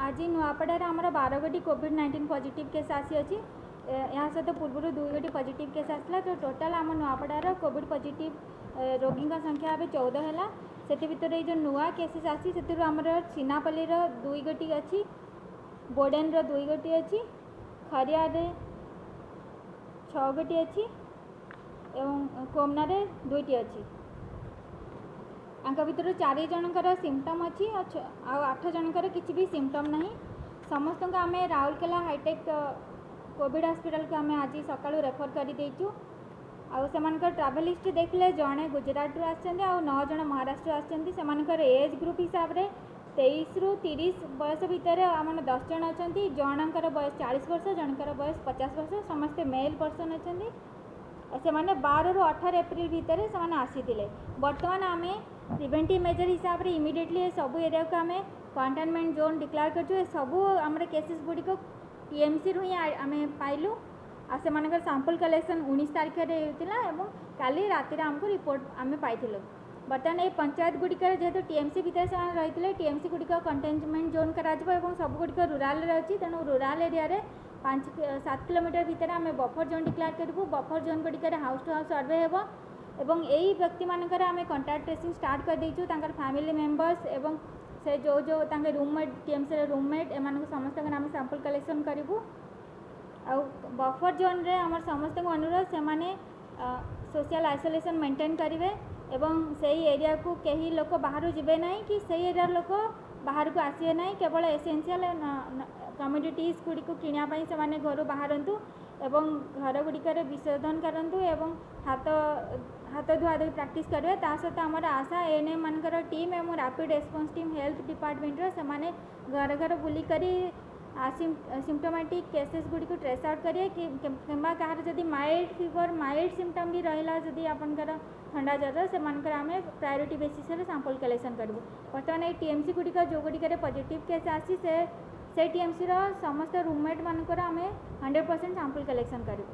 आज नुआपड़ार आमर 12 गोटी कोविड-19 पॉजिटिव केस आसी अच्छी यहाँ सहित पूर्व 2 गोटी पॉजिटिव केस आसला तो टोटाल आम नुआपड़ार कोविड पॉजिटिव रोगी संख्या अब 14 है से भितर जो नुआ केसेस आसी से आमर चिनापल्लीर 2 गोटी अच्छी बोडेन 2 गोटी अच्छी खरियार 6 गोटी अच्छी एवं कोमनार 2टी अच्छी भितर 4 जनकर सिम्पटम अच्छी आ 8 जनकर किसी भी सिम्पटम नहीं समस्त को आम राउरकेला हाईटेक कोविड हॉस्पिटल को आम आज सका रेफर कर देचु आर ट्रावेल हिस्ट्री देखले जड़े गुजरात आ 9 जन महाराष्ट्र आसर एज ग्रुप हिसाब से 23 ରୁ 30 बयस भितर आम 10 जन अच्छा जनकर बयस 40 वर्ष जनकर बयस 50 वर्ष समस्ते मेल पर्सन अच्छा से 12 ରୁ 18 एप्रिल भितर से आसी बर्तमान आम प्रिवेंटिव मेजर हिसाब से इमिडिएटली सब एरिया को आम कंटेनमेंट जोन डिक्लेयर कर सबू आम केसेस गुड़िक टीएमसी रु ही आम पाइलु आ से सैंपल कलेक्शन 19 तारीख में काली राति आमको रिपोर्ट आम पाइलु बर्तमान ये पंचायत गुड़िकर जेहेतु टीएमसी भितर से रही टीएमसी गुड़िक कंटेनमेंट जोन कर सब गुड़िक रूराल अच्छी तेणु रूराल एरिया 5-7 किलोमीटर भितर आम बफर जोन डिक्लेयर करूँ बफर जोन गुड़िक हाउस टू हाउस सर्वे हो एवं यही व्यक्ति मानकर आम कंटाक्ट ट्रेसिंग स्टार्ट कर देचु फैमिली मेंबर्स एवं से जो जो रूममेट टीएमसी रूममेट एम समस्त आम सैंपल कलेक्शन करूँ आ बफर जोन रे आम समस्त अनुरोध से सोशल आइसोलेशन मेंटेन करेंगे एवं से एरिया को कहीं लोक बाहर जीवे ना कि से एरिया लोक बाहर को आसवे ना केवल एसेंशियल कमोडिटीज गुड़ी को किनापी से घर बाहरतु एवं घर गुड़िकर विशोधन करूँ एवं हाथ धुआ धुई प्राक्ट करेंगे सहित आमर आशा एएनएम मानकर टीम एवं rapid response team health department से घर घर बुलिक सिम्पटोमेटिक केसेस गुड़ी को ट्रेस आउट करेंगे कि कहार जदि माइल्ड फीवर माइल्ड सिम्पटम भी रहा जदि आपंकर ठंडा ज्वर से आम प्रायोरीटी बेसिस सैंपल कलेक्शन करूँ बर्तमान ये टीएमसी गुड़िक जो गुड़िक पॉजिटिव केस आसी से टीएमसी समस्त रूममेट मानकर आम 100% सैंपल कलेक्शन करूँ।